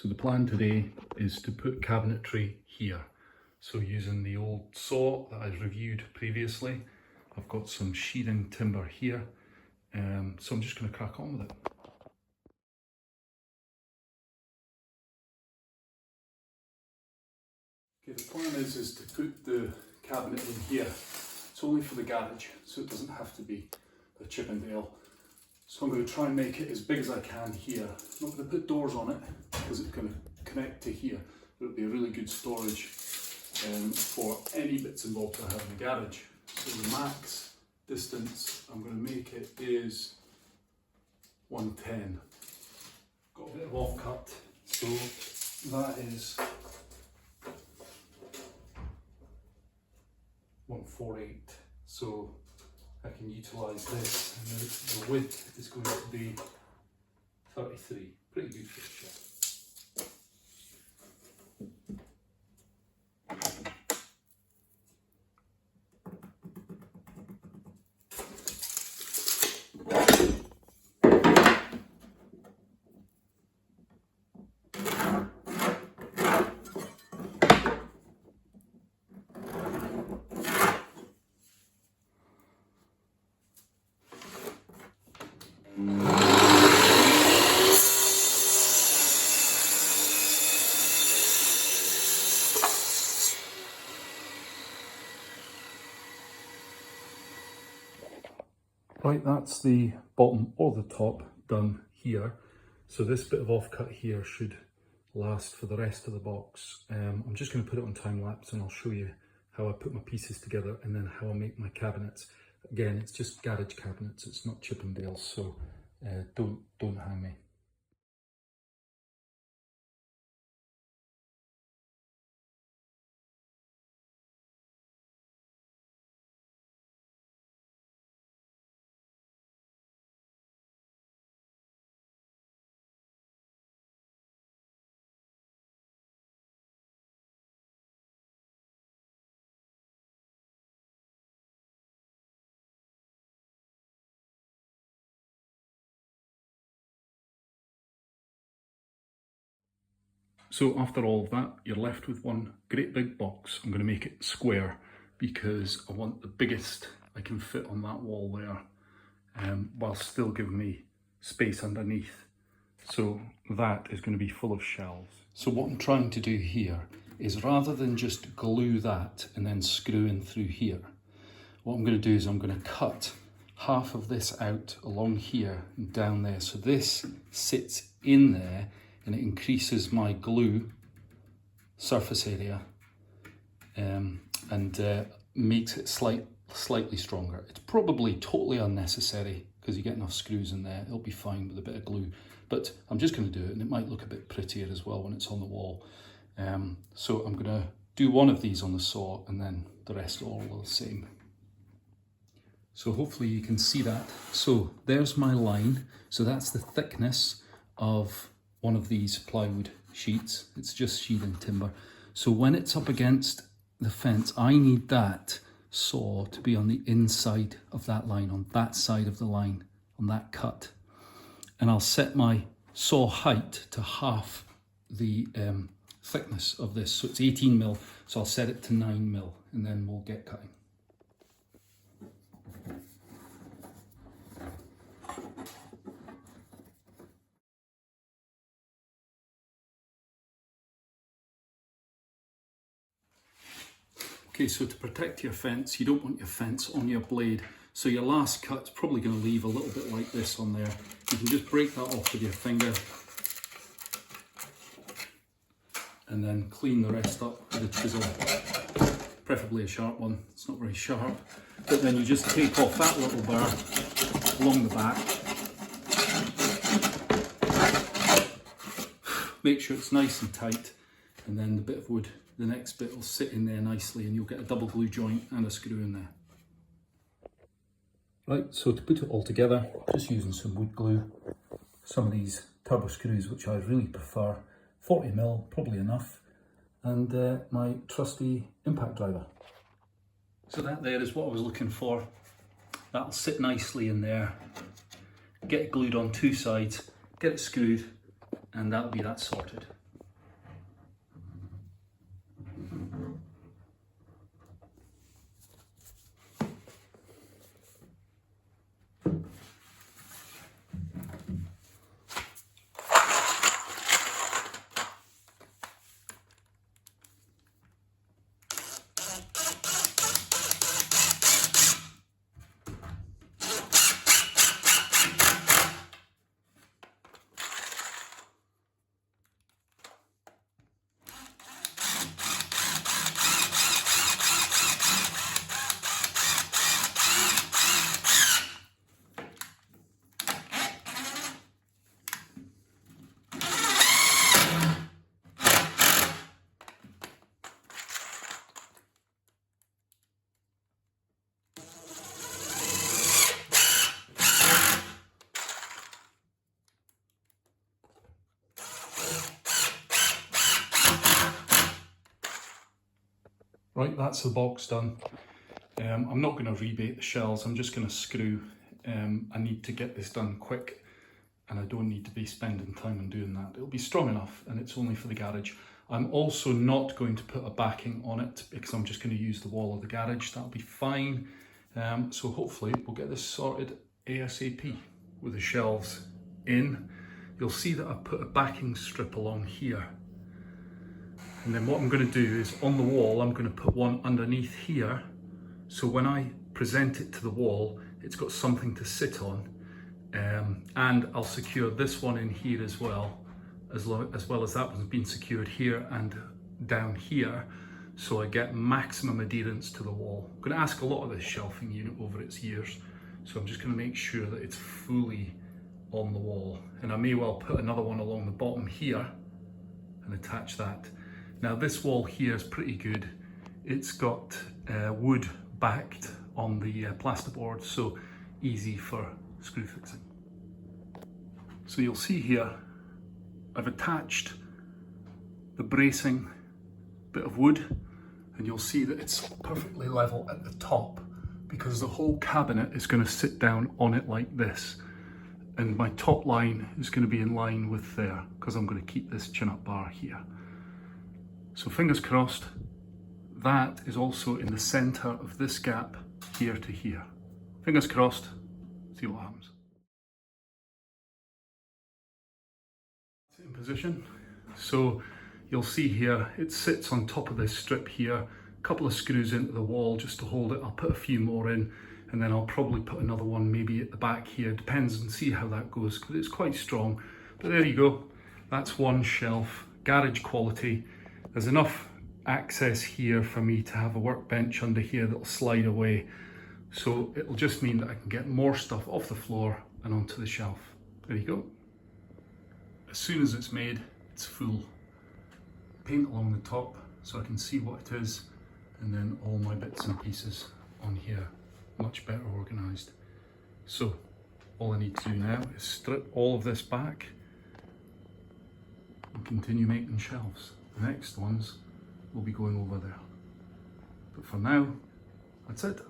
So the plan today is to put cabinetry here. So using the old saw that I've reviewed previously, I've got some shearing timber here. So I'm just going to crack on with it. Okay, the plan is to put the cabinet in here. It's only for the garage, so it doesn't have to be a Chippendale. So I'm going to try and make it as big as I can here. I'm not going to put doors on it because it's going to connect to here. It'll be a really good storage for any bits and bobs I have in the garage. So the max distance I'm going to make it is 110. Got a bit of offcut, so that is 148. So I can utilise this, and the width is going to be 33. Pretty good fixture. Right, that's the bottom or the top done here. So this bit of offcut here should last for the rest of the box. I'm just going to put it on time lapse and I'll show you how I put my pieces together and then how I make my cabinets. Again, it's just garage cabinets, it's not Chippendales, so don't hang me. So after all of that, you're left with one great big box. I'm going to make it square because I want the biggest I can fit on that wall there, while still giving me space underneath. So that is going to be full of shelves. So what I'm trying to do here is, rather than just glue that and then screw in through here, what I'm going to do is I'm going to cut half of this out along here and down there. So this sits in there and it increases my glue surface area and makes it slightly stronger. It's probably totally unnecessary because you get enough screws in there. It'll be fine with a bit of glue, but I'm just going to do it and it might look a bit prettier as well when it's on the wall. So I'm going to do one of these on the saw and then the rest all the same. So hopefully you can see that. So there's my line. So that's the thickness of one of these plywood sheets. It's just sheathing timber. So when it's up against the fence, I need that saw to be on the inside of that line, on that side of the line, on that cut. And I'll set my saw height to half the thickness of this. So it's 18 mil, so I'll set it to 9 mil and then we'll get cutting. Okay, so to protect your fence, you don't want your fence on your blade. So your last cut's probably going to leave a little bit like this on there. You can just break that off with your finger and then clean the rest up with a chisel, preferably a sharp one. It's not very sharp. But then you just take off that little bar along the back. Make sure it's nice and tight, and then the bit of wood, the next bit will sit in there nicely and you'll get a double glue joint and a screw in there. Right, so to put it all together, just using some wood glue, some of these turbo screws which I really prefer, 40 mil, probably enough, and my trusty impact driver. So that there is what I was looking for. That'll sit nicely in there, get it glued on two sides, get it screwed, and that'll be that sorted. Right, that's the box done. I'm not going to rebate the shelves, I'm just going to screw. I need to get this done quick and I don't need to be spending time on doing that. It'll be strong enough and it's only for the garage. I'm also not going to put a backing on it because I'm just going to use the wall of the garage. That'll be fine. So hopefully we'll get this sorted ASAP with the shelves in. You'll see that I've put a backing strip along here. And then what I'm going to do is on the wall, I'm going to put one underneath here. So when I present it to the wall, it's got something to sit on. And I'll secure this one in here as well as that one's been secured here and down here. So I get maximum adherence to the wall. I'm going to ask a lot of this shelving unit over its years. So I'm just going to make sure that it's fully on the wall. And I may well put another one along the bottom here and attach that. Now this wall here is pretty good. It's got wood backed on the plasterboard, so easy for screw fixing. So you'll see here, I've attached the bracing bit of wood and you'll see that it's perfectly level at the top because the whole cabinet is going to sit down on it like this. And my top line is going to be in line with there because I'm going to keep this chin-up bar here. So fingers crossed, that is also in the center of this gap here to here. Fingers crossed, see what happens. It's in position. So you'll see here, it sits on top of this strip here, a couple of screws into the wall just to hold it. I'll put a few more in and then I'll probably put another one maybe at the back here. Depends and see how that goes because it's quite strong. But there you go, that's one shelf, garage quality. There's enough access here for me to have a workbench under here that'll slide away. So it'll just mean that I can get more stuff off the floor and onto the shelf. There you go. As soon as it's made, it's full. Paint along the top so I can see what it is, and then all my bits and pieces on here, much better organized. So all I need to do now is strip all of this back and continue making shelves. The next ones will be going over there. But for now, that's it.